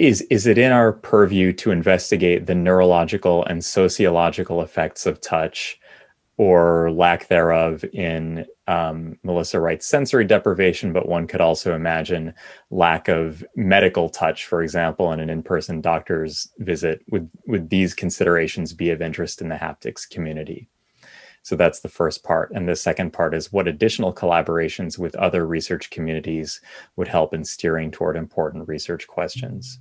is it in our purview to investigate the neurological and sociological effects of touch or lack thereof in, Melissa writes, sensory deprivation, but one could also imagine lack of medical touch, for example, in an in-person doctor's visit. Would these considerations be of interest in the haptics community? So that's the first part. And the second part is what additional collaborations with other research communities would help in steering toward important research questions?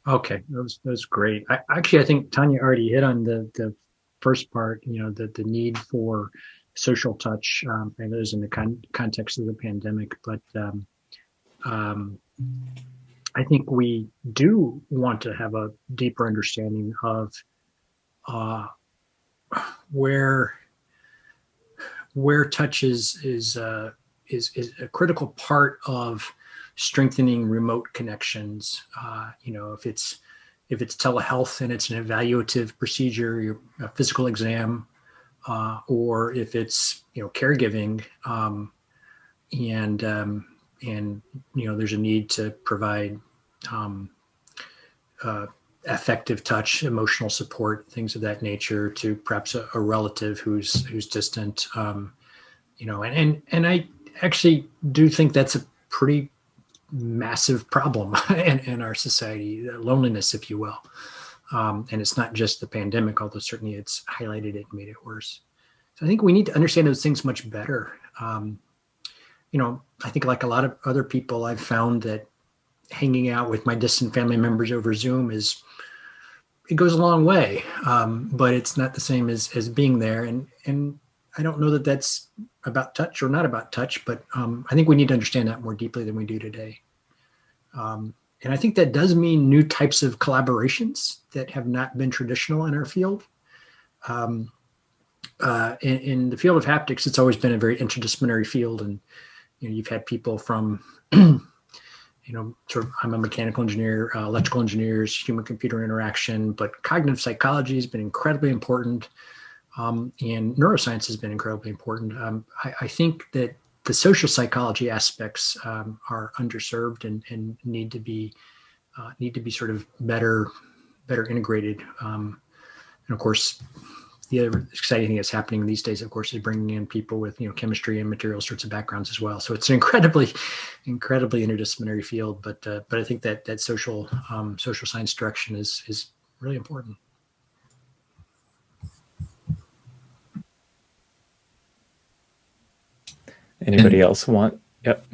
Okay, that was great. I think Tanya already hit on the first part, the need for social touch, and those in the context of the pandemic. But I think we do want to have a deeper understanding of where touch is a critical part of strengthening remote connections. If it's telehealth and it's an evaluative procedure, a physical exam, or if it's caregiving, and there's a need to provide affective touch, emotional support, things of that nature to perhaps a relative who's distant. And I actually do think that's a pretty massive problem in our society, loneliness, if you will. And it's not just the pandemic, although certainly it's highlighted it and made it worse. So I think we need to understand those things much better. I think like a lot of other people, I've found that hanging out with my distant family members over Zoom it goes a long way, but it's not the same as being there. And I don't know that that's about touch or not about touch, but I think we need to understand that more deeply than we do today. And I think that does mean new types of collaborations that have not been traditional in our field. In the field of haptics, it's always been a very interdisciplinary field. And, you've had people from, I'm a mechanical engineer, electrical engineers, human-computer interaction, but cognitive psychology has been incredibly important. And neuroscience has been incredibly important. I think that the social psychology aspects are underserved and need to be sort of better integrated. And of course, the other exciting thing that's happening these days, of course, is bringing in people with chemistry and material sorts of backgrounds as well. So it's an incredibly interdisciplinary field. But I think that social science direction is really important. Anybody else want? Yep.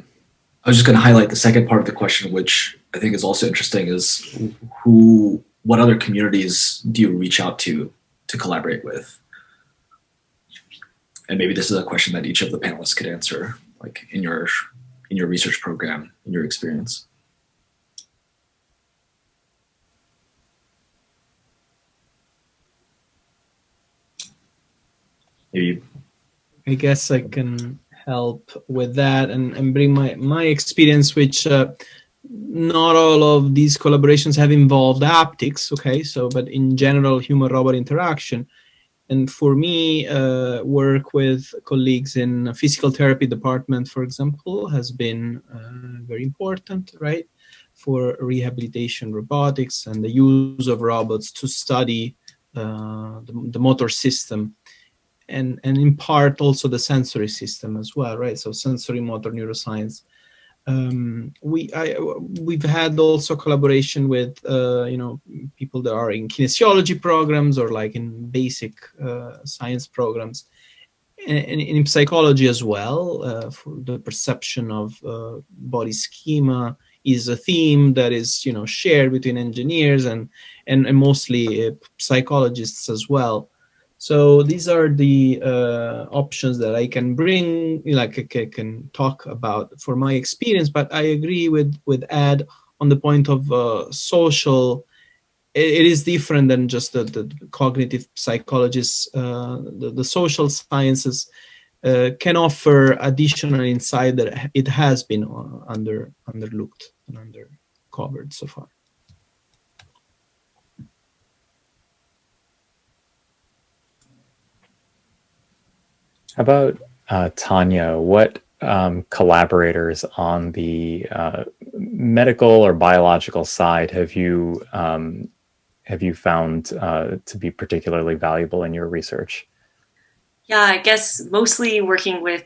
I was just going to highlight the second part of the question, which I think is also interesting, is what other communities do you reach out to collaborate with? And maybe this is a question that each of the panelists could answer, like in your research program, in your experience. Maybe. I guess I can help with that and bring my experience, which not all of these collaborations have involved haptics, okay? But in general, human-robot interaction. And for me, work with colleagues in physical therapy department, for example, has been very important, right? For rehabilitation robotics and the use of robots to study the motor system. And in part also the sensory system as well, right? So sensory motor neuroscience. We've had also collaboration with people that are in kinesiology programs or like in basic science programs, and in psychology as well. For the perception of body schema is a theme that is shared between engineers and mostly psychologists as well. So these are the options that I can bring, like I can talk about for my experience. But I agree with Ed on the point of social. It is different than just the cognitive psychologists. The social sciences can offer additional insight that it has been underlooked and undercovered so far. How about Tanya? What collaborators on the medical or biological side have you found to be particularly valuable in your research? Yeah, I guess mostly working with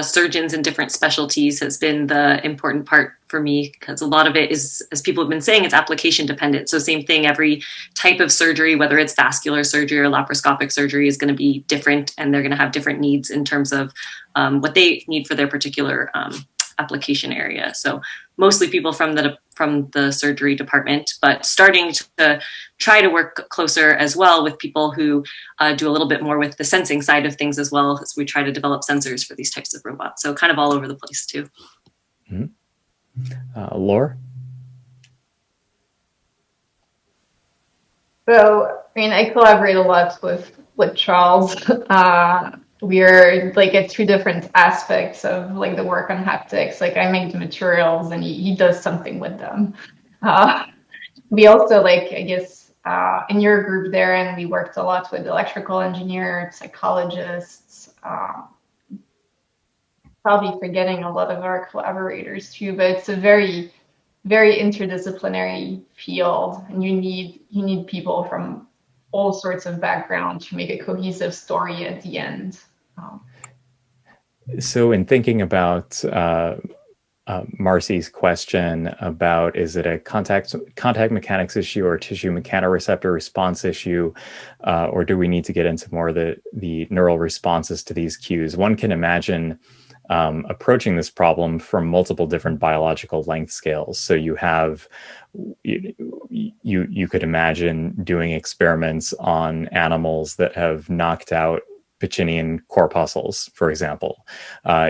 surgeons in different specialties has been the important part for me, because a lot of it is, as people have been saying, it's application dependent. So same thing, every type of surgery, whether it's vascular surgery or laparoscopic surgery, is going to be different, and they're going to have different needs in terms of what they need for their particular application area. So mostly people from the surgery department, but starting to try to work closer as well with people who do a little bit more with the sensing side of things as well, as we try to develop sensors for these types of robots. So kind of all over the place too. Mm-hmm. Laura? So, I mean, I collaborate a lot with Charles. We're like at two different aspects of like the work on haptics. Like I make the materials and he does something with them. We also like, I guess, in your group there, and we worked a lot with electrical engineers, psychologists, probably forgetting a lot of our collaborators too, but it's a very, very interdisciplinary field, and you need people from all sorts of backgrounds to make a cohesive story at the end. So in thinking about Marcy's question about, is it a contact mechanics issue or tissue mechanoreceptor response issue, or do we need to get into more of the neural responses to these cues? One can imagine approaching this problem from multiple different biological length scales. So you could imagine doing experiments on animals that have knocked out Pacinian corpuscles, for example.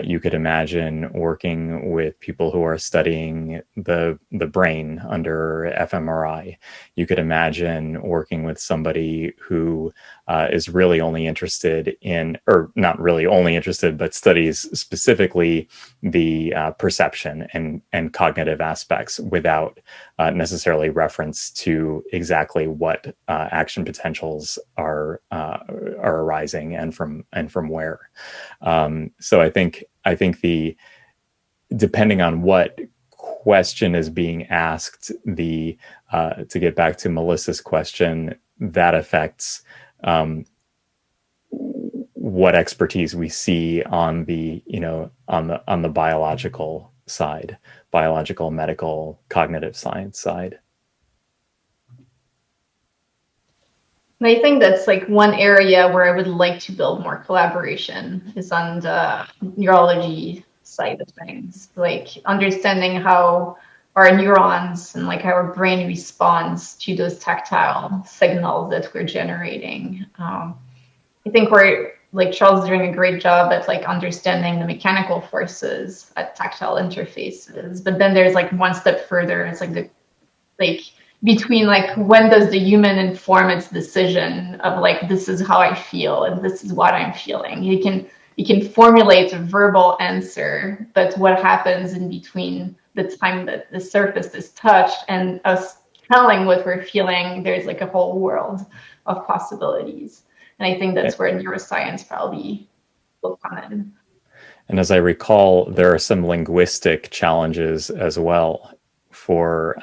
You could imagine working with people who are studying the brain under fMRI. You could imagine working with somebody who is really only interested in, or not really only interested, but studies specifically the perception and cognitive aspects without necessarily reference to exactly what action potentials are arising and from where. So I think depending on what question is being asked, to get back to Melissa's question, that affects what expertise we see on the biological side, biological, medical, cognitive science side. And I think that's like one area where I would like to build more collaboration is on the neurology side of things, like understanding how our neurons and like our brain responds to those tactile signals that we're generating. I think we're like Charles is doing a great job at like understanding the mechanical forces at tactile interfaces, but then there's like one step further. It's like between like when does the human inform its decision of like this is how I feel and this is what I'm feeling. You can formulate a verbal answer, but what happens in between the time that the surface is touched and us telling what we're feeling, there's like a whole world of possibilities. And I think that's where neuroscience probably will come in. And as I recall, there are some linguistic challenges as well for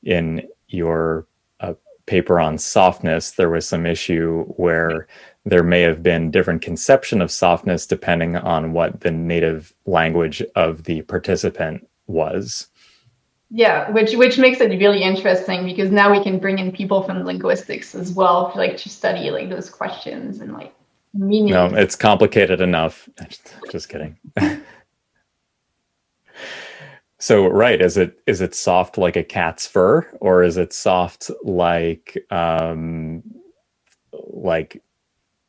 in your paper on softness. There was some issue where there may have been different conception of softness depending on what the native language of the participant was. Yeah, which makes it really interesting because now we can bring in people from linguistics as well, to study like those questions and like meaning. No, it's complicated enough. Just kidding. So, right, is it soft like a cat's fur, or is it soft like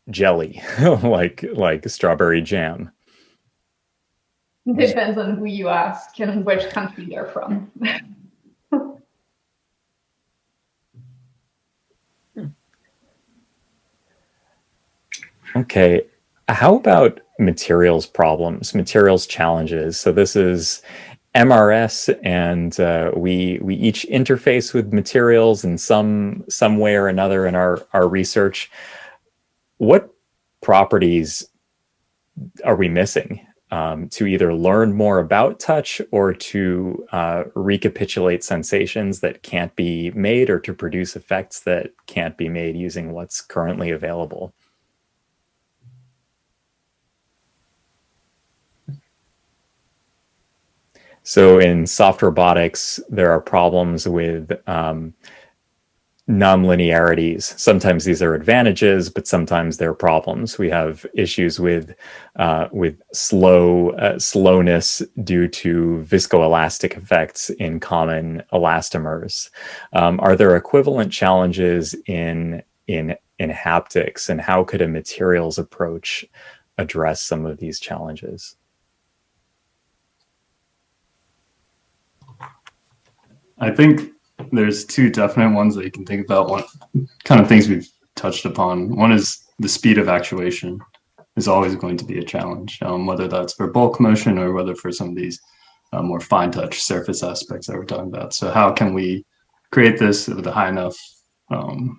jelly, like strawberry jam? Depends on who you ask and which country they're from. Okay, how about materials problems, materials challenges? So this is MRS, and we each interface with materials in some way or another in our research. What properties are we missing to either learn more about touch or to recapitulate sensations that can't be made, or to produce effects that can't be made using what's currently available. So in soft robotics, there are problems with nonlinearities. Sometimes these are advantages, but sometimes they're problems. We have issues with slowness due to viscoelastic effects in common elastomers. Are there equivalent challenges in haptics, and how could a materials approach address some of these challenges? I think there's two definite ones that you can think about. One kind of things we've touched upon. One is the speed of actuation is always going to be a challenge, whether that's for bulk motion or whether for some of these more fine touch surface aspects that we're talking about. So how can we create this with a high enough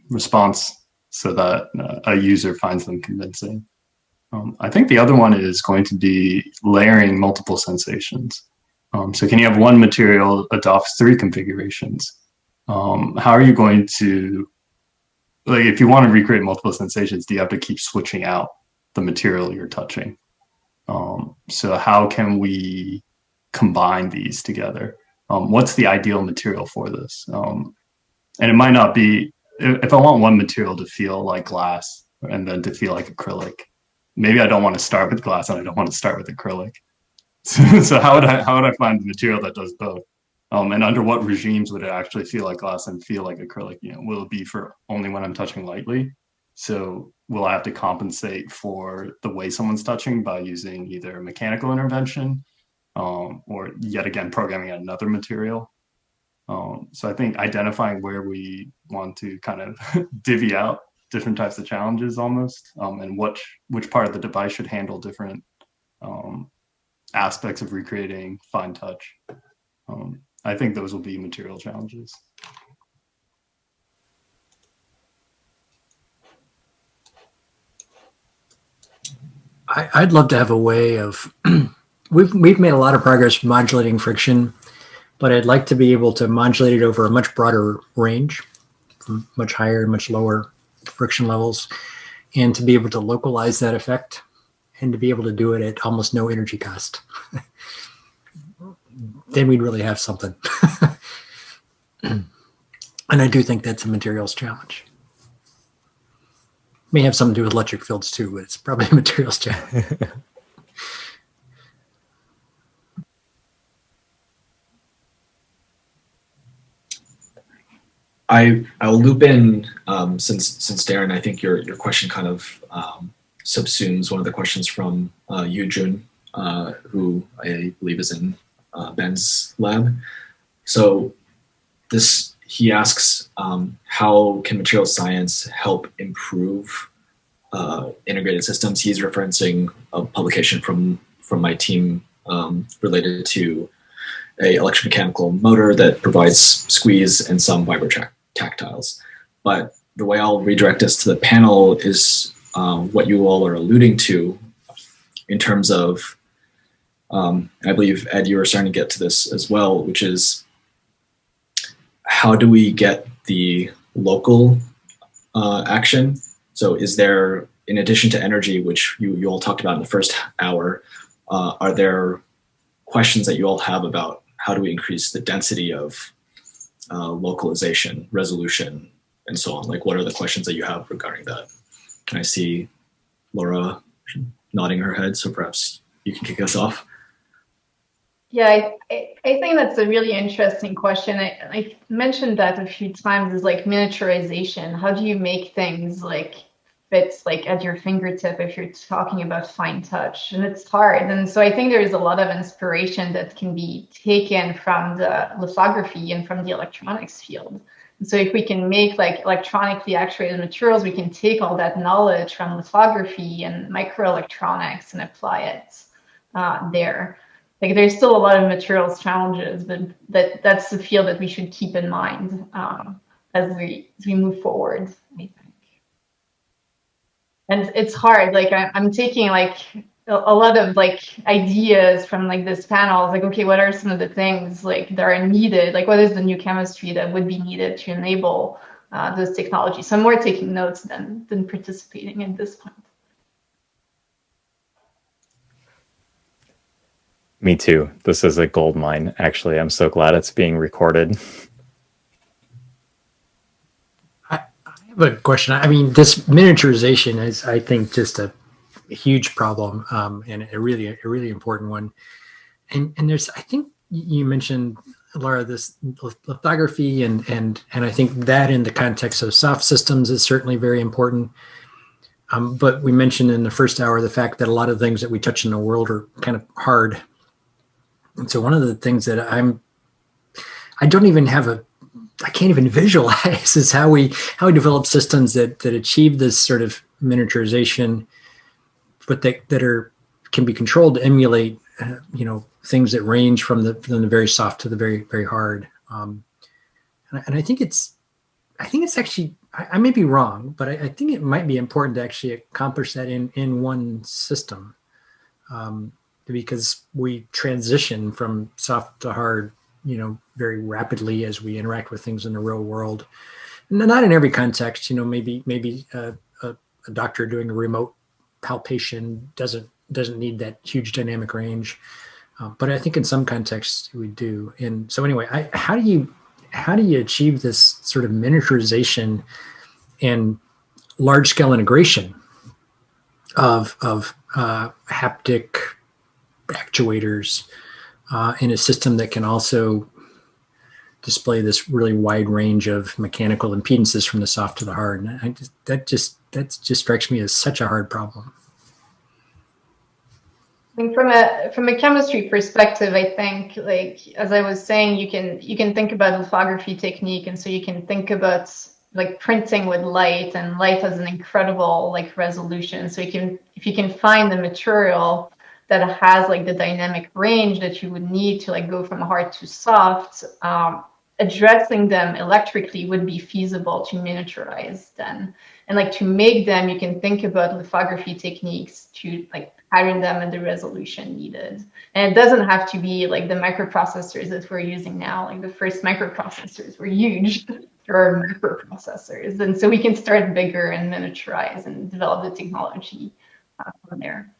response so that a user finds them convincing? I think the other one is going to be layering multiple sensations. So can you have one material adopts 3 configurations? How are you going to, like, if you want to recreate multiple sensations, do you have to keep switching out the material you're touching? So how can we combine these together? What's the ideal material for this? And it might not be, if I want one material to feel like glass and then to feel like acrylic, maybe I don't want to start with glass and I don't want to start with acrylic. So how would I find the material that does both? And under what regimes would it actually feel like glass and feel like acrylic? Will it be for only when I'm touching lightly? So will I have to compensate for the way someone's touching by using either mechanical intervention or yet again programming another material? So I think identifying where we want to kind of divvy out different types of challenges almost, and which part of the device should handle different aspects of recreating fine touch. I think those will be material challenges. I'd love to have a way of, we've made a lot of progress modulating friction, but I'd like to be able to modulate it over a much broader range, from much higher and much lower friction levels, and to be able to localize that effect and to be able to do it at almost no energy cost. Then we'd really have something. And I do think that's a materials challenge. May have something to do with electric fields too, but it's probably a materials challenge. I'll loop in since Darren, I think your question kind of subsumes one of the questions from Yujun, who I believe is in Ben's lab. So he asks, how can material science help improve integrated systems? He's referencing a publication from my team related to a electromechanical motor that provides squeeze and some tactiles. But the way I'll redirect us to the panel is what you all are alluding to in terms of, I believe, Ed, you were starting to get to this as well, which is how do we get the local action? So is there, in addition to energy, which you all talked about in the first hour, are there questions that you all have about how do we increase the density of localization, resolution, and so on? Like, what are the questions that you have regarding that? Can I see Laura nodding her head? So perhaps you can kick us off. Yeah, I think that's a really interesting question. I mentioned that a few times, is like miniaturization. How do you make things like fits like at your fingertip if you're talking about fine touch? And it's hard. And so I think there is a lot of inspiration that can be taken from the lithography and from the electronics field. And so if we can make like electronically actuated materials, we can take all that knowledge from lithography and microelectronics and apply it there. Like, there's still a lot of materials challenges, but that's the field that we should keep in mind as we move forward, I think. And it's hard. Like, I'm taking like a lot of like ideas from like this panel. It's like, okay, what are some of the things like that are needed? Like, what is the new chemistry that would be needed to enable those technologies? So I'm more taking notes than participating at this point. Me too. This is a gold mine, actually. I'm so glad it's being recorded. I have a question. I mean, this miniaturization is, I think, just a huge problem, and a really important one. And there's, I think you mentioned, Laura, this lithography, and I think that in the context of soft systems is certainly very important. But we mentioned in the first hour the fact that a lot of things that we touch in the world are kind of hard. And so one of the things that I can't even visualize is how we develop systems that achieve this sort of miniaturization, but that can be controlled to emulate, things that range from the very soft to the very, very hard. And I think it's actually, I may be wrong, but I think it might be important to actually accomplish that in one system, because we transition from soft to hard, very rapidly as we interact with things in the real world. Not in every context, maybe a doctor doing a remote palpation doesn't need that huge dynamic range, but I think in some contexts we do. And so anyway, how do you achieve this sort of miniaturization and large scale integration of haptic actuators in a system that can also display this really wide range of mechanical impedances from the soft to the hard? And that just strikes me as such a hard problem. I mean, from a chemistry perspective, I think, like as I was saying, you can think about lithography technique, and so you can think about like printing with light, and light has an incredible like resolution. So if you can find the material that has like the dynamic range that you would need to like go from hard to soft, addressing them electrically would be feasible to miniaturize then. And like to make them, you can think about lithography techniques to like pattern them at the resolution needed. And it doesn't have to be like the microprocessors that we're using now. Like the first microprocessors were huge. There are microprocessors. And so we can start bigger and miniaturize and develop the technology from there.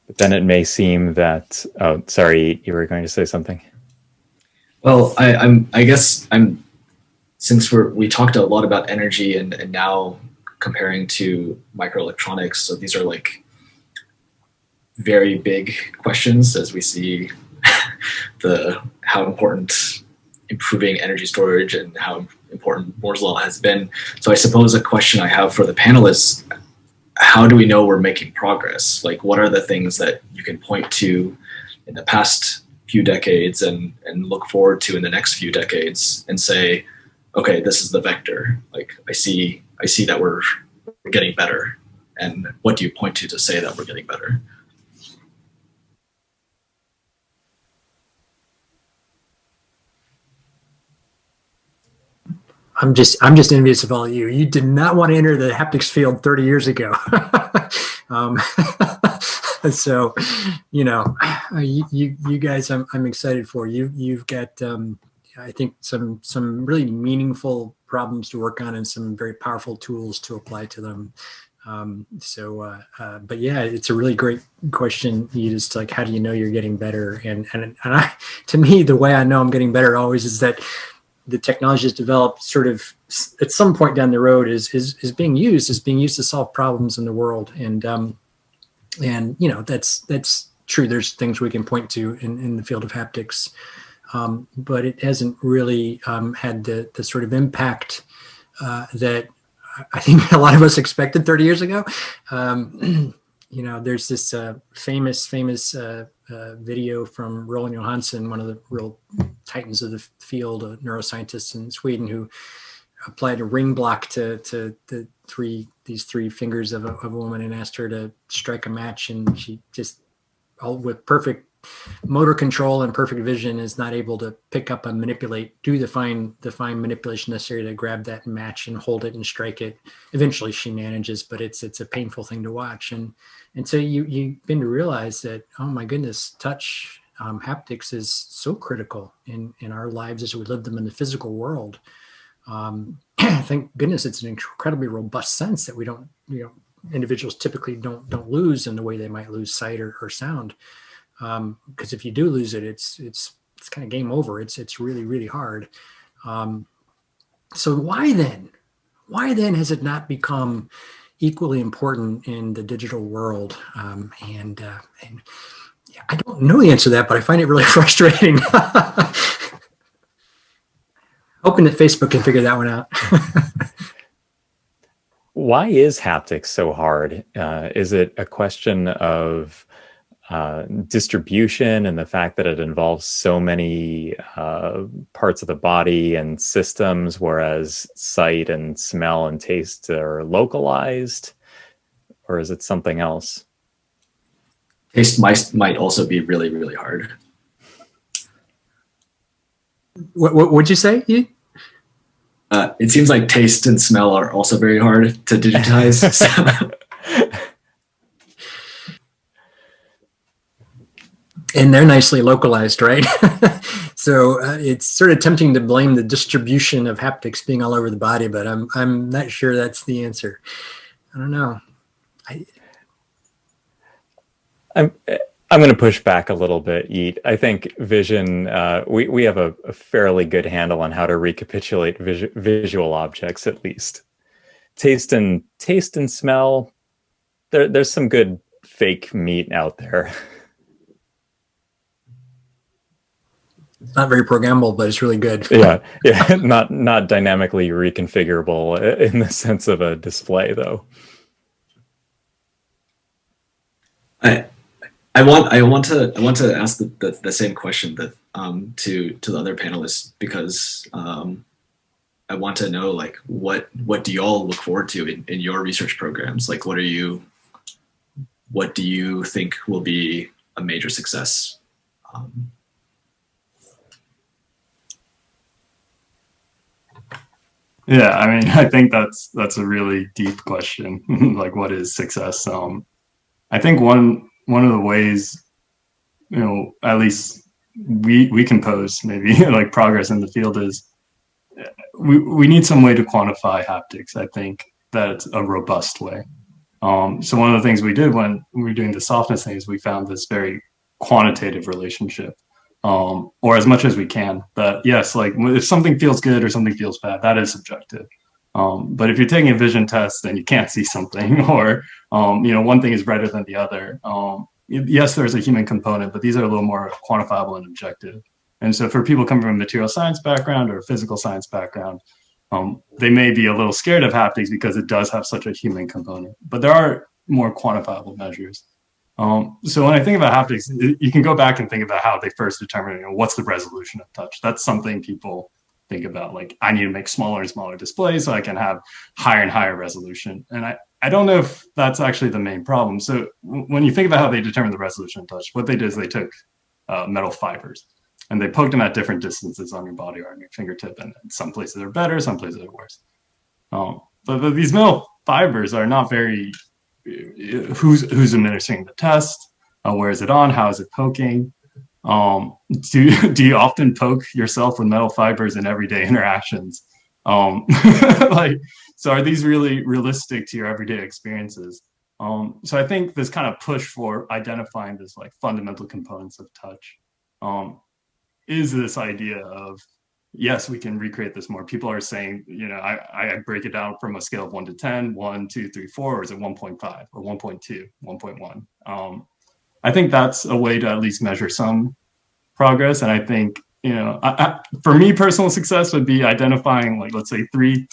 But then it may seem that, oh, sorry, you were going to say something. Well, I guess since we talked a lot about energy and now comparing to microelectronics, so these are like very big questions as we see how important improving energy storage and how important Moore's law has been. So I suppose a question I have for the panelists: how do we know we're making progress? Like, what are the things that you can point to in the past few decades and look forward to in the next few decades and say, okay, this is the vector. Like, I see that we're getting better. And what do you point to say that we're getting better? I'm just envious of all of you. You did not want to enter the haptics field 30 years ago. So, you guys, I'm excited for you. You've got, I think, some really meaningful problems to work on and some very powerful tools to apply to them. But yeah, it's a really great question. You just like, how do you know you're getting better? And to me, the way I know I'm getting better always is that the technology is developed sort of at some point down the road is being used to solve problems in the world. And that's true. There's things we can point to in the field of haptics, but it hasn't really had the sort of impact that I think a lot of us expected 30 years ago. There's this famous video from Roland Johansson, one of the real titans of the field, a neuroscientist in Sweden, who applied a ring block to these three fingers of a woman and asked her to strike a match, and she just, all with perfect motor control and perfect vision is not able to pick up and manipulate, do the fine manipulation necessary to grab that and match and hold it and strike it. Eventually she manages, but it's a painful thing to watch. And so you begin to realize that, oh my goodness, touch, haptics is so critical in our lives as we live them in the physical world. Thank goodness it's an incredibly robust sense that we don't, individuals typically don't lose in the way they might lose sight or sound. Because if you do lose it, it's kind of game over. It's really, really hard. So why then has it not become equally important in the digital world? And I don't know the answer to that, but I find it really frustrating. Hoping that Facebook can figure that one out. Why is haptics so hard? Is it a question of distribution and the fact that it involves so many parts of the body and systems, whereas sight and smell and taste are localized? Or is it something else? Taste might also be really, really hard. What'd you say? It seems like taste and smell are also very hard to digitize. And they're nicely localized, right? So it's sort of tempting to blame the distribution of haptics being all over the body, but I'm not sure that's the answer. I don't know. I'm going to push back a little bit, Yeet. I think vision, we have a fairly good handle on how to recapitulate visual objects, at least. Taste and smell, there's some good fake meat out there. It's not very programmable, but it's really good. Yeah, not dynamically reconfigurable in the sense of a display, though. I want to ask the same question that to the other panelists, because I want to know, like, what do y'all look forward to in your research programs? Like, what do you think will be a major success? Yeah, I mean, I think that's a really deep question. Like, what is success? I think one of the ways, at least we can pose maybe like progress in the field is we need some way to quantify haptics. I think that's a robust way. So one of the things we did when we were doing the softness thing is we found this very quantitative relationship, or as much as we can, that yes, like if something feels good or something feels bad, that is subjective. But if you're taking a vision test and you can't see something, or one thing is brighter than the other, yes, there's a human component, but these are a little more quantifiable and objective. And so for people coming from a material science background or a physical science background, they may be a little scared of haptics because it does have such a human component. But there are more quantifiable measures. So when I think about haptics, you can go back and think about how they first determined, what's the resolution of touch. That's something people think about, like, I need to make smaller and smaller displays so I can have higher and higher resolution. And I don't know if that's actually the main problem. So when you think about how they determine the resolution of touch, what they did is they took metal fibers and they poked them at different distances on your body or on your fingertip. And some places are better, some places are worse. But these metal fibers are not very, who's administering the test, where is it on, how is it poking? Do you often poke yourself with metal fibers in everyday interactions? So are these really realistic to your everyday experiences? So I think this kind of push for identifying this like fundamental components of touch is this idea of, yes, we can recreate this more. People are saying, I break it down from a scale of 1 to 10, 1, 2, 3, 4, or is it 1.5 or 1.2, 1.1? I think that's a way to at least measure some progress. And I think, for me, personal success would be identifying, like, let's say three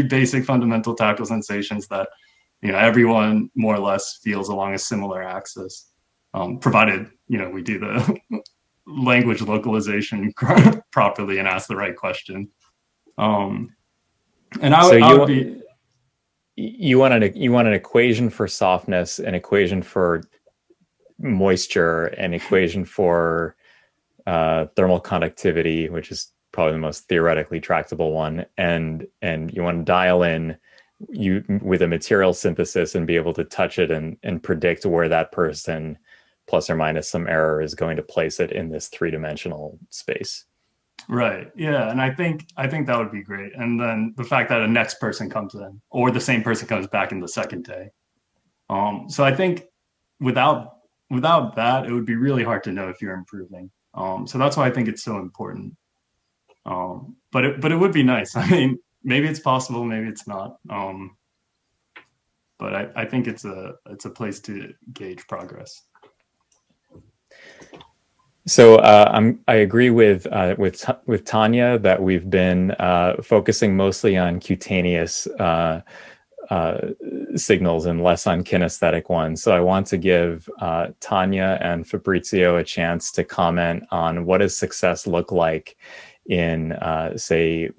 basic fundamental tactile sensations that, everyone more or less feels along a similar axis, provided, we do the language localization properly and ask the right question. You want an equation for softness, an equation for moisture, an equation for thermal conductivity, which is probably the most theoretically tractable one, and you want to dial in with a material synthesis and be able to touch it and predict where that person, plus or minus some error, is going to place it in this three-dimensional space. Right. Yeah. And I think that would be great. And then the fact that a next person comes in, or the same person comes back in the second day. So I think without that, it would be really hard to know if you're improving. So that's why I think it's so important. But it would be nice. I mean, maybe it's possible, maybe it's not. But I think it's a place to gauge progress. So I agree with Tanya that we've been focusing mostly on cutaneous signals and less on kinesthetic ones. So I want to give Tanya and Fabrizio a chance to comment on what does success look like in, say,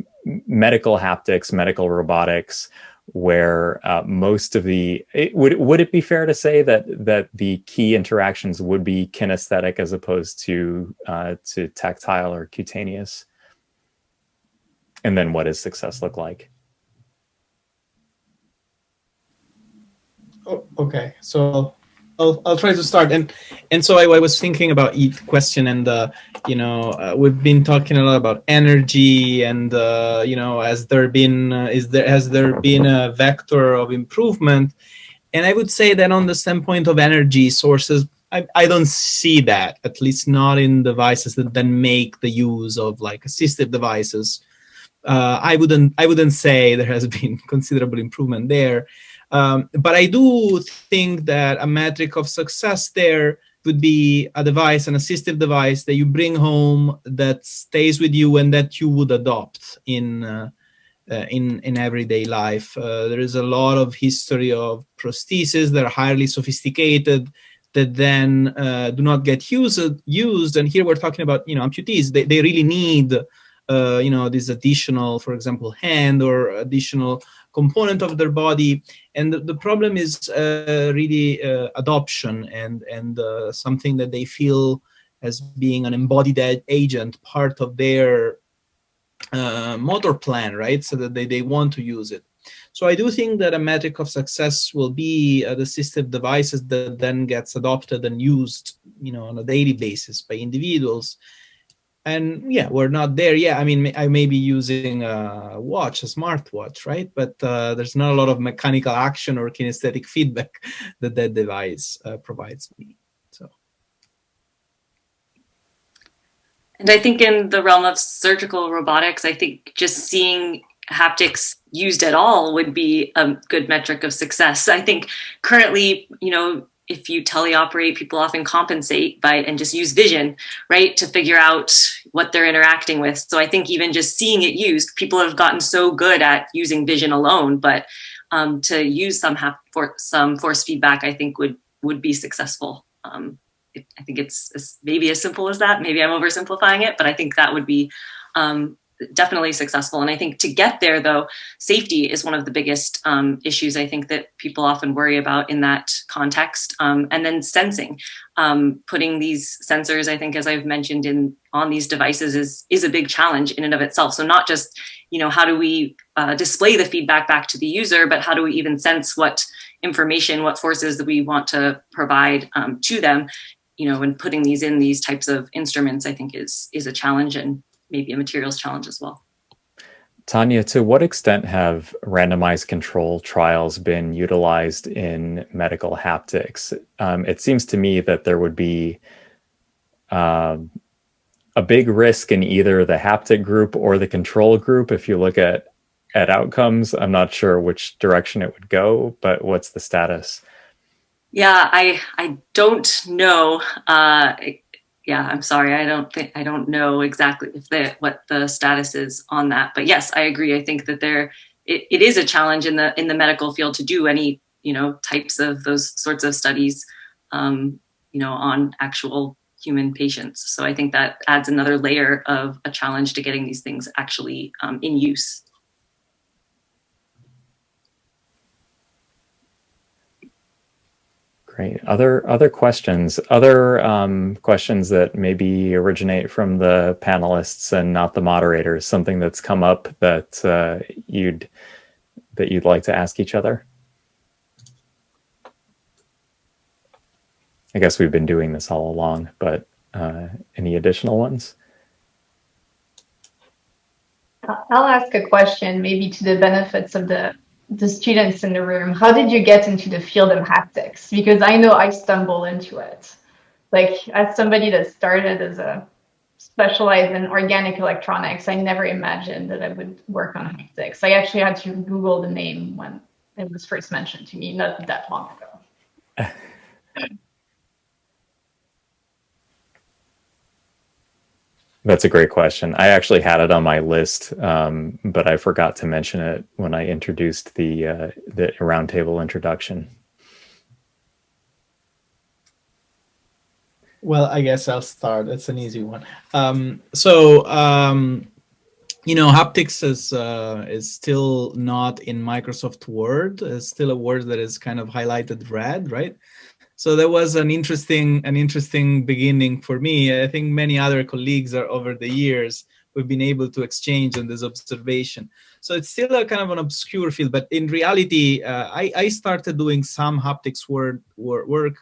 medical haptics, medical robotics, where most of would it be fair to say that the key interactions would be kinesthetic as opposed to tactile or cutaneous? And then what does success look like? Oh, okay, so I'll try to start. And so I was thinking about each question, and we've been talking a lot about energy, and has there been a vector of improvement? And I would say that on the standpoint of energy sources, I don't see that, at least not in devices that then make the use of like assistive devices. I wouldn't say there has been considerable improvement there. But I do think that a metric of success there would be a device, an assistive device that you bring home that stays with you and that you would adopt in everyday life. There is a lot of history of prostheses that are highly sophisticated that then do not get used. And here we're talking about amputees. They really need this additional, for example, hand or additional component of their body. And the problem is really adoption and something that they feel as being an embodied agent, part of their motor plan, right? So that they want to use it. So I do think that a metric of success will be the assistive devices that then gets adopted and used, on a daily basis by individuals. And yeah, we're not there yet. I mean, I may be using a watch, a smartwatch, right? But there's not a lot of mechanical action or kinesthetic feedback that device provides me. So. And I think in the realm of surgical robotics, I think just seeing haptics used at all would be a good metric of success. I think currently, if you teleoperate, people often compensate and just use vision, right, to figure out what they're interacting with. So I think even just seeing it used, people have gotten so good at using vision alone, but to use some force feedback, I think would be successful. I think it's maybe as simple as that. Maybe I'm oversimplifying it, but I think that would be definitely successful. And I think to get there, though, safety is one of the biggest issues I think that people often worry about in that context. And then sensing, putting these sensors, I think, as I've mentioned, on these devices is a big challenge in and of itself. So not just, how do we display the feedback back to the user, but how do we even sense what information, what forces that we want to provide to them, and putting these in these types of instruments, I think is a challenge, and maybe a materials challenge as well. Tanya, to what extent have randomized control trials been utilized in medical haptics? It seems to me that there would be a big risk in either the haptic group or the control group if you look at outcomes. I'm not sure which direction it would go, but what's the status? Yeah, I don't know. Yeah, I'm sorry. I don't know exactly what the status is on that. But yes, I agree. I think that it is a challenge in the medical field to do any types of those sorts of studies, on actual human patients. So I think that adds another layer of a challenge to getting these things actually in use. Great. Other questions? Other questions that maybe originate from the panelists and not the moderators. Something that's come up that you'd like to ask each other. I guess we've been doing this all along, but any additional ones? I'll ask a question, maybe to the benefits of the students in the room. How did you get into the field of haptics? Because I know I stumbled into it. Like, as somebody that started as a specialized in organic electronics, I never imagined that I would work on haptics. I actually had to Google the name when it was first mentioned to me, not that long ago. That's a great question. I actually had it on my list, but I forgot to mention it when I introduced the roundtable introduction. Well, I guess I'll start. It's an easy one. Haptics is still not in Microsoft Word. It's still a word that is kind of highlighted red, right? So that was an interesting beginning for me. I think many other colleagues are over the years we've been able to exchange on this observation. So it's still a kind of an obscure field, but in reality, I started doing some haptics work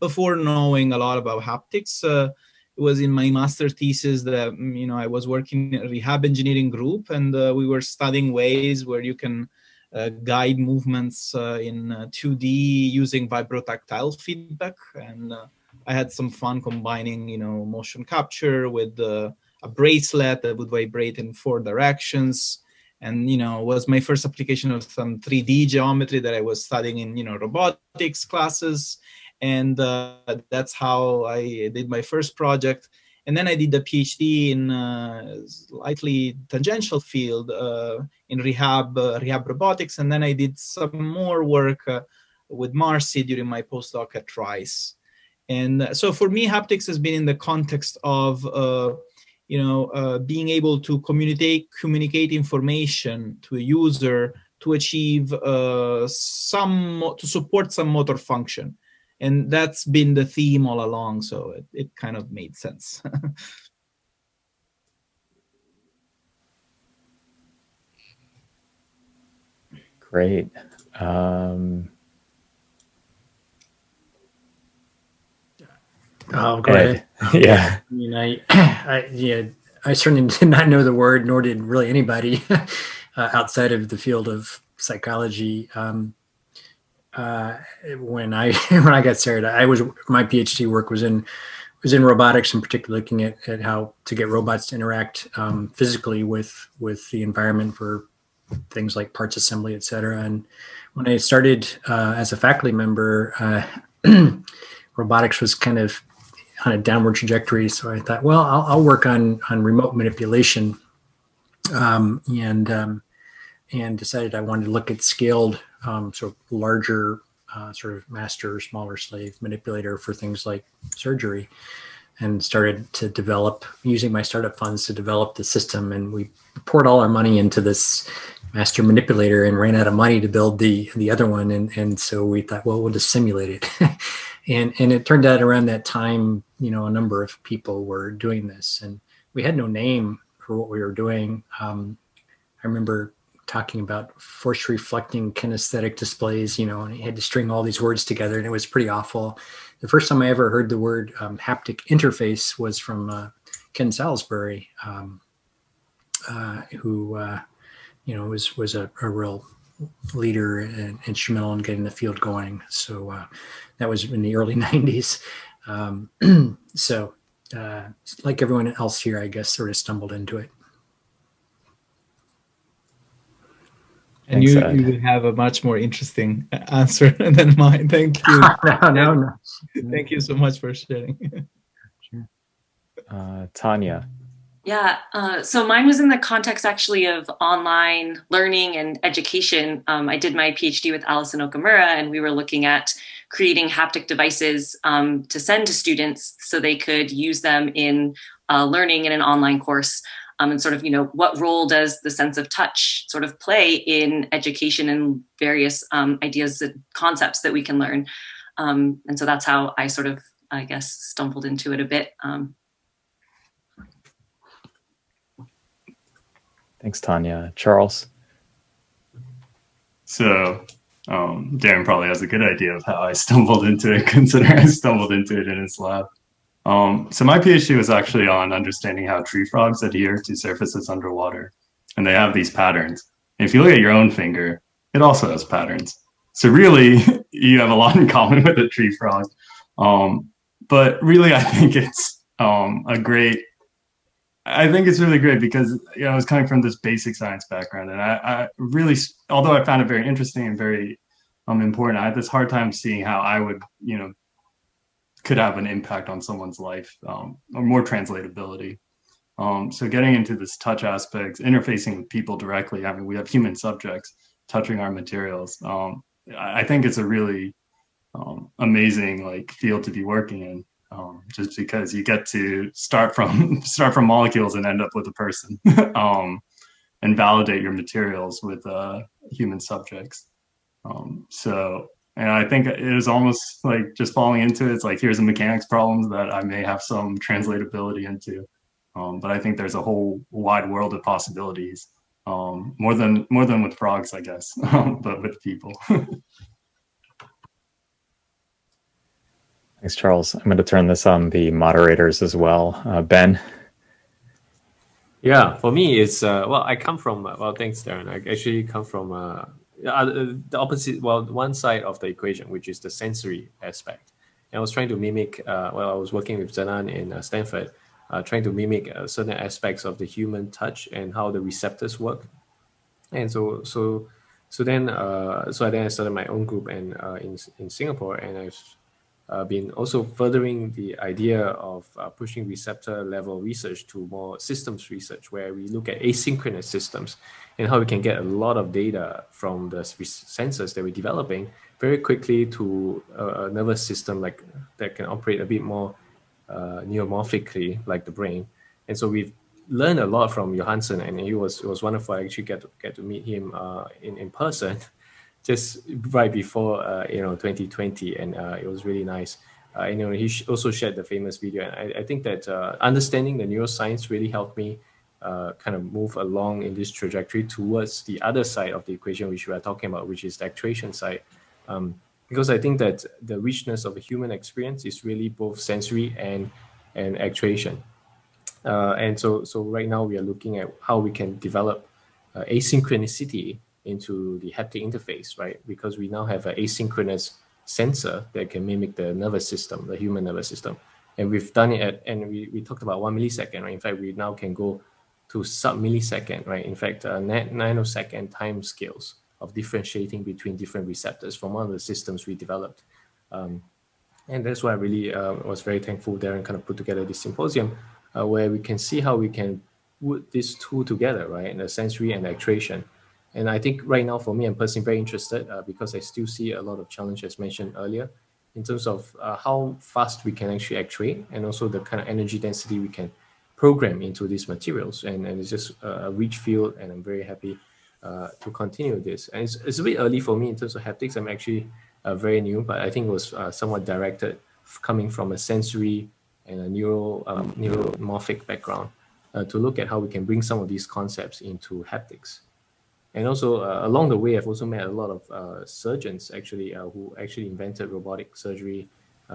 before knowing a lot about haptics. It was in my master thesis that I was working in a rehab engineering group, and we were studying ways where you can guide movements in 2D using vibrotactile feedback. And I had some fun combining, motion capture with a bracelet that would vibrate in 4 directions. And, it was my first application of some 3D geometry that I was studying in, robotics classes. And that's how I did my first project. And then I did a PhD in a slightly tangential field in rehab robotics. And then I did some more work with Marcy during my postdoc at Rice. And so for me, haptics has been in the context of, being able to communicate information to a user to achieve to support some motor function. And that's been the theme all along, so it kind of made sense. Great. I'll go ahead. Yeah. I mean, I certainly did not know the word, nor did really anybody outside of the field of psychology. When I got started, my PhD work was in robotics, in particular looking at how to get robots to interact physically with the environment for things like parts assembly, et cetera. And when I started as a faculty member, robotics was kind of on a downward trajectory. So I thought, well, I'll work on remote manipulation, and decided I wanted to look at scaled, sort of larger, sort of master, smaller slave manipulator for things like surgery, and started to develop, using my startup funds to develop the system. And we poured all our money into this master manipulator and ran out of money to build the other one. And so we thought, well, we'll just simulate it. and it turned out around that time, a number of people were doing this, and we had no name for what we were doing. I remember talking about force reflecting kinesthetic displays, and you had to string all these words together, and it was pretty awful. The first time I ever heard the word haptic interface was from Ken Salisbury, who was a real leader and instrumental in getting the field going. So that was in the early 90s. So like everyone else here, I guess, sort of stumbled into it. And you will have a much more interesting answer than mine. Thank you. No. Thank you so much for sharing. Sure. Tanya. Yeah, so mine was in the context actually of online learning and education. I did my PhD with Alison Okamura, and we were looking at creating haptic devices to send to students so they could use them in learning in an online course. And sort of, what role does the sense of touch sort of play in education and various ideas and concepts that we can learn? And so that's how I sort of, I guess, stumbled into it a bit. Thanks, Tanya. Charles? So Darren probably has a good idea of how I stumbled into it, considering I stumbled into it in his lab. So my PhD was actually on understanding how tree frogs adhere to surfaces underwater. And they have these patterns. And if you look at your own finger, it also has patterns. So really, you have a lot in common with a tree frog. But really, I think it's it's really great because I was coming from this basic science background, and I really, although I found it very interesting and very important, I had this hard time seeing how I would, could have an impact on someone's life, or more translatability. So getting into this touch aspects, interfacing with people directly. I mean, we have human subjects touching our materials. I think it's a really amazing field to be working in. Just because you get to start from molecules and end up with a person, and validate your materials with human subjects. And I think it is almost like just falling into it. It's like, here's a mechanics problem that I may have some translatability into, but I think there's a whole wide world of possibilities, more than with frogs, I guess, but with people. Thanks, Charles. I'm going to turn this on the moderators as well. Ben? Yeah, for me, it's, I come from, thanks, Darren. I actually come from the opposite, one side of the equation, which is the sensory aspect. And I was trying to mimic, I was working with Zanan in Stanford, trying to mimic certain aspects of the human touch and how the receptors work. And so then I started my own group in Singapore, and I've been also furthering the idea of pushing receptor level research to more systems research, where we look at asynchronous systems and how we can get a lot of data from the sensors that we're developing very quickly to a nervous system that can operate a bit more neuromorphically, like the brain. And so we've learned a lot from Johansson, and it was wonderful. I actually get to meet him in person just right before 2020, and it was really nice. He also shared the famous video, and I think that understanding the neuroscience really helped me kind of move along in this trajectory towards the other side of the equation, which we are talking about, which is the actuation side. Because I think that the richness of a human experience is really both sensory and actuation. And so right now we are looking at how we can develop asynchronicity into the haptic interface, right? Because we now have an asynchronous sensor that can mimic the nervous system, the human nervous system. And we've done it and we talked about 1 millisecond, right? In fact, we now can go to sub-millisecond, right? In fact, nanosecond time scales of differentiating between different receptors from one of the systems we developed. And that's why I really was very thankful Darren kind of put together this symposium where we can see how we can put these two together, right? The sensory and actuation. And I think right now, for me, I'm personally very interested because I still see a lot of challenges mentioned earlier in terms of how fast we can actually actuate, and also the kind of energy density we can program into these materials. And it's just a rich field, and I'm very happy to continue this. And it's a bit early for me in terms of haptics. I'm actually very new, but I think it was somewhat directed coming from a sensory and a neuromorphic background to look at how we can bring some of these concepts into haptics. And also along the way, I've also met a lot of surgeons actually who actually invented robotic surgery,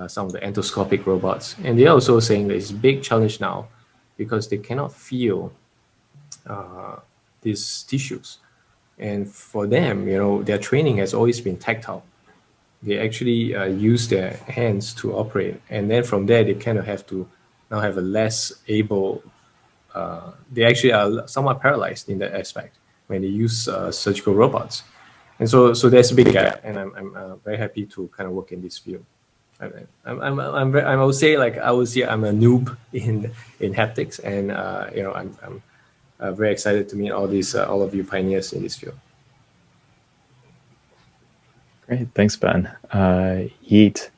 some of the endoscopic robots. And they're also saying that it's a big challenge now because they cannot feel these tissues. And for them, their training has always been tactile. They actually use their hands to operate. And then from there, they kind of have to now have a less able, they actually are somewhat paralyzed in that aspect when they use surgical robots. And so there's a big gap, and I'm very happy to kind of work in this field. I would say I'm a noob in haptics, and I'm very excited to meet all of you pioneers in this field. Great, thanks, Ben. Yeet.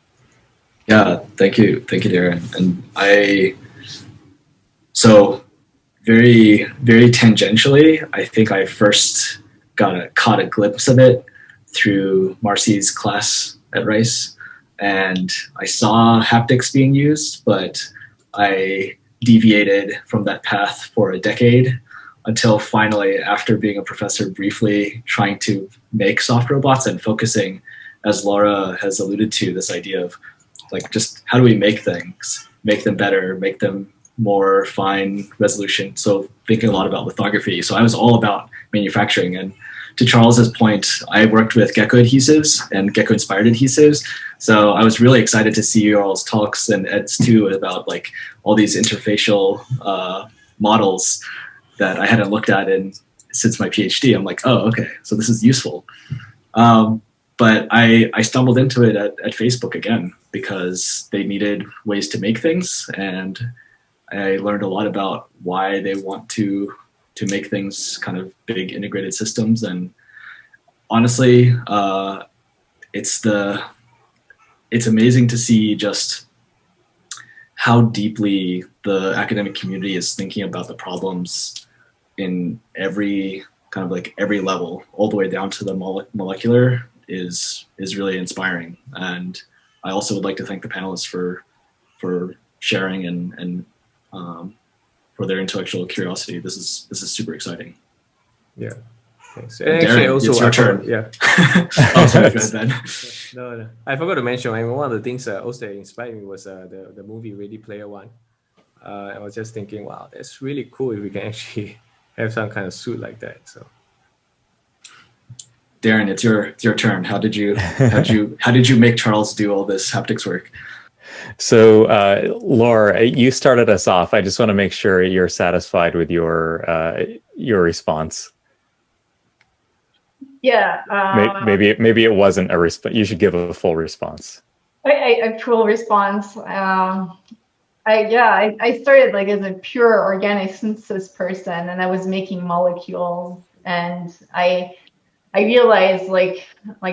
Yeah, thank you, Darren. And so very, very tangentially, I think I first caught a glimpse of it through Marcy's class at Rice. and I saw haptics being used, but I deviated from that path for a decade until finally, after being a professor briefly trying to make soft robots and focusing, as Laura has alluded to, this idea of like just how do we make things, make them better, make them more fine resolution. So thinking a lot about lithography. So I was all about manufacturing. And to Charles's point, I worked with Gecko adhesives and Gecko inspired adhesives. So I was really excited to see your all's talks and Ed's too about like all these interfacial models that I hadn't looked at since my PhD. I'm like, oh, okay, so this is useful. But I stumbled into it at Facebook again because they needed ways to make things, and I learned a lot about why they want to make things kind of big integrated systems. And honestly, it's amazing to see just how deeply the academic community is thinking about the problems in every kind of like every level, all the way down to the molecular is really inspiring. And I also would like to thank the panelists for sharing and for their intellectual curiosity. This is super exciting. Yeah. Thanks. And actually, Darren, also, it's your turn. Yeah. Oh, sorry, go ahead, Ben. No. I forgot to mention. I mean, one of the things also that inspired me was the movie Ready Player One. I was just thinking, wow, that's really cool if we can actually have some kind of suit like that. So, Darren, it's your turn. How did you make Charles do all this haptics work? So, Laura, you started us off. I just want to make sure you're satisfied with your response. Yeah. Maybe it wasn't a response. You should give a full response. A full response. I started like as a pure organic synthesis person, and I was making molecules, and I realized like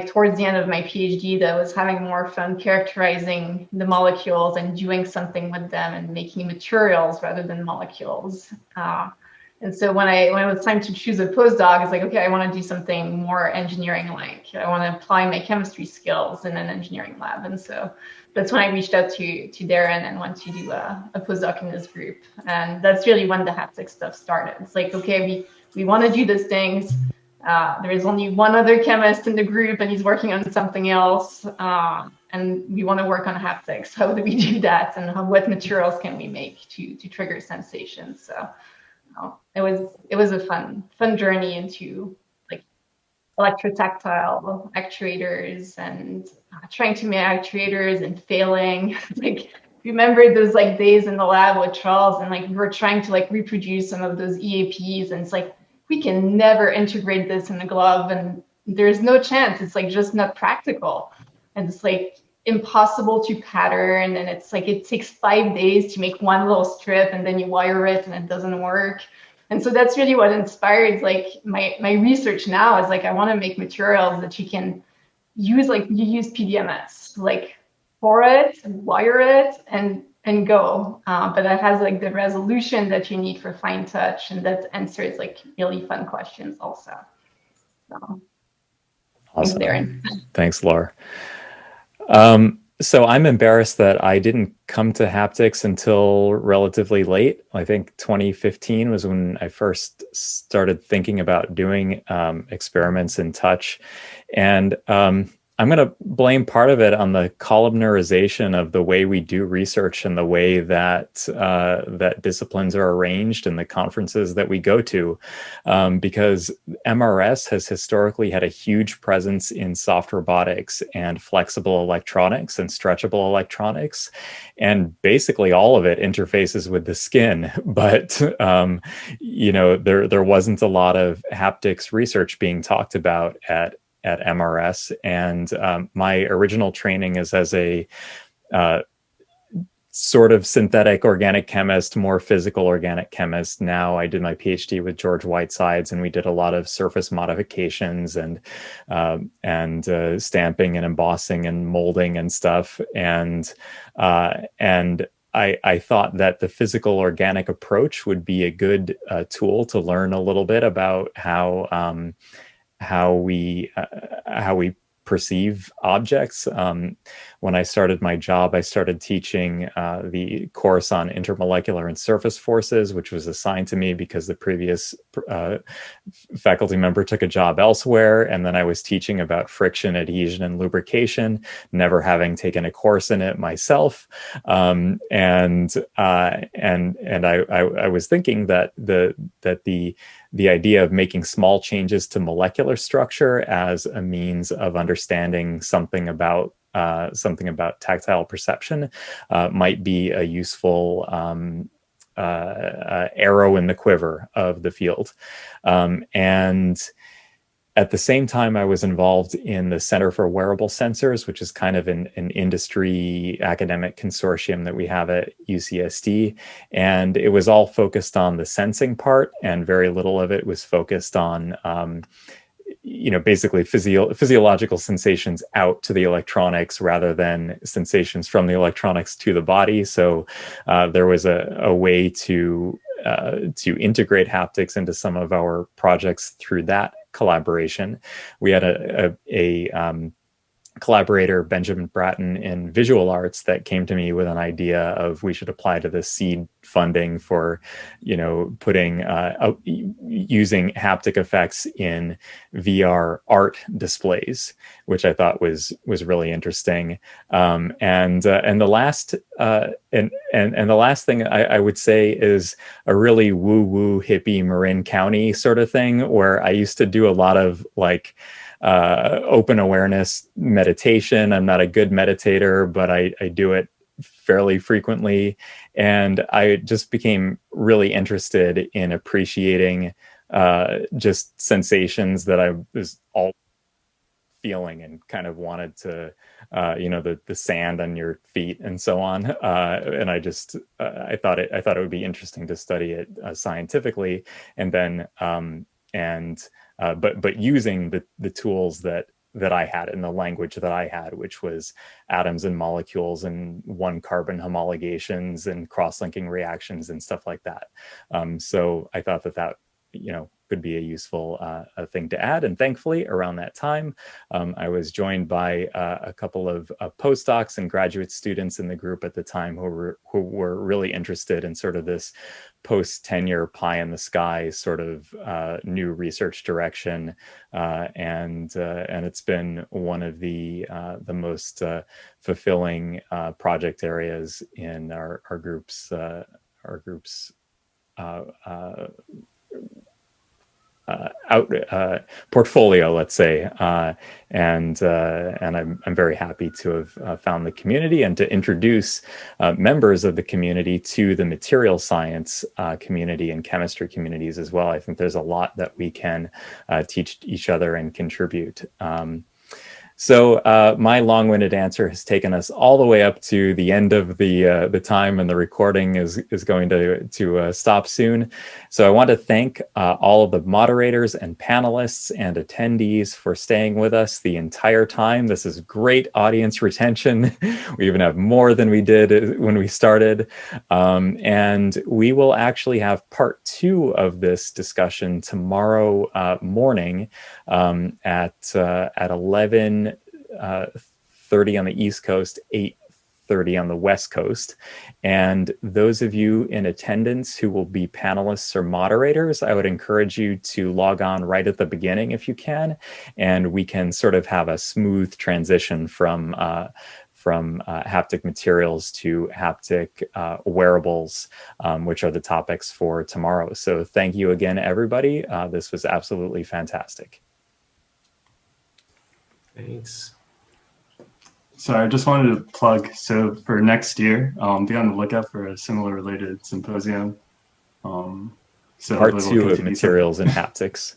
towards the end of my PhD that I was having more fun characterizing the molecules and doing something with them and making materials rather than molecules. And so when it was time to choose a postdoc, it's like, okay, I want to do something more engineering-like. I want to apply my chemistry skills in an engineering lab. And so that's when I reached out to Darren and went to do a postdoc in this group. And that's really when the haptic stuff started. It's like, okay, we want to do these things. There is only one other chemist in the group and he's working on something else. And we want to work on haptics. How do we do that? And what materials can we make to trigger sensations? So it was a fun journey into like electrotactile actuators and trying to make actuators and failing. Like remember those like days in the lab with Charles and like we were trying to like reproduce some of those EAPs and it's like we can never integrate this in the glove and there's no chance. It's like just not practical. And it's like impossible to pattern. And it's like, it takes 5 days to make one little strip and then you wire it and it doesn't work. And so that's really what inspired like my research now is like, I want to make materials that you can use, like you use PDMS, like pour it, wire it and go. But it has like the resolution that you need for fine touch and that answers like really fun questions also. So, awesome. Thanks, Darren. Thanks, Laura. So I'm embarrassed that I didn't come to haptics until relatively late. I think 2015 was when I first started thinking about doing experiments in touch. And I'm going to blame part of it on the columnarization of the way we do research and the way that that disciplines are arranged and the conferences that we go to, because MRS has historically had a huge presence in soft robotics and flexible electronics and stretchable electronics, and basically all of it interfaces with the skin. But there wasn't a lot of haptics research being talked about at MRS, and my original training is as a sort of synthetic organic chemist, more physical organic chemist. Now I did my PhD with George Whitesides, and we did a lot of surface modifications and stamping and embossing and molding and stuff. And I thought that the physical organic approach would be a good tool to learn a little bit about how we perceive objects. When I started my job, I started teaching the course on intermolecular and surface forces, which was assigned to me because the previous faculty member took a job elsewhere. And then I was teaching about friction, adhesion, and lubrication, never having taken a course in it myself. And I was thinking that the idea of making small changes to molecular structure as a means of understanding something about tactile perception might be a useful arrow in the quiver of the field. And at the same time, I was involved in the Center for Wearable Sensors, which is kind of an industry academic consortium that we have at UCSD. And it was all focused on the sensing part, and very little of it was focused on basically physiological sensations out to the electronics rather than sensations from the electronics to the body. So there was a way to integrate haptics into some of our projects through that collaboration. We had a collaborator, Benjamin Bratton, in visual arts that came to me with an idea of we should apply to the seed funding for, putting using haptic effects in VR art displays, which I thought was really interesting. And the last thing I would say is a really woo-woo hippie Marin County sort of thing, where I used to do a lot of open awareness meditation. I'm not a good meditator, but I do it fairly frequently. And I just became really interested in appreciating just sensations that I was all feeling and kind of wanted to, the sand on your feet and so on. And I thought it would be interesting to study it scientifically, and then, but using the tools that I had and the language that I had, which was atoms and molecules and one carbon homologations and cross-linking reactions and stuff like that. So I thought that could be a useful thing to add. And thankfully, around that time, I was joined by a couple of postdocs and graduate students in the group at the time who were really interested in sort of this post-tenure pie in the sky sort of new research direction, and it's been one of the most fulfilling project areas in our group's portfolio, let's say, and I'm very happy to have found the community and to introduce members of the community to the material science community and chemistry communities as well. I think there's a lot that we can teach each other and contribute. So my long-winded answer has taken us all the way up to the end of the time, and the recording is going to stop soon. So I want to thank all of the moderators and panelists and attendees for staying with us the entire time. This is great audience retention. We even have more than we did when we started. And we will actually have part 2 of this discussion tomorrow morning at 11:30 on the East Coast, 8:30 on the West Coast. And those of you in attendance who will be panelists or moderators, I would encourage you to log on right at the beginning if you can, and we can sort of have a smooth transition from haptic materials to haptic wearables, which are the topics for tomorrow. So thank you again, everybody. This was absolutely fantastic. Thanks. So I just wanted to plug, so for next year, be on the lookout for a similar related symposium. So part 2 of materials and haptics.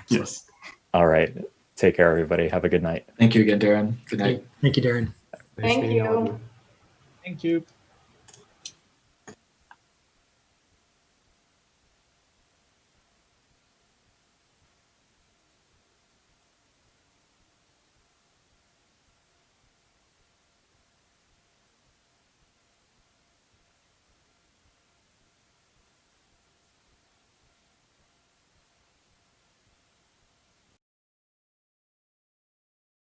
Yes. All right. Take care, everybody. Have a good night. Thank you again, Darren. Good night. Thank you, Darren. Thank you. Thank you.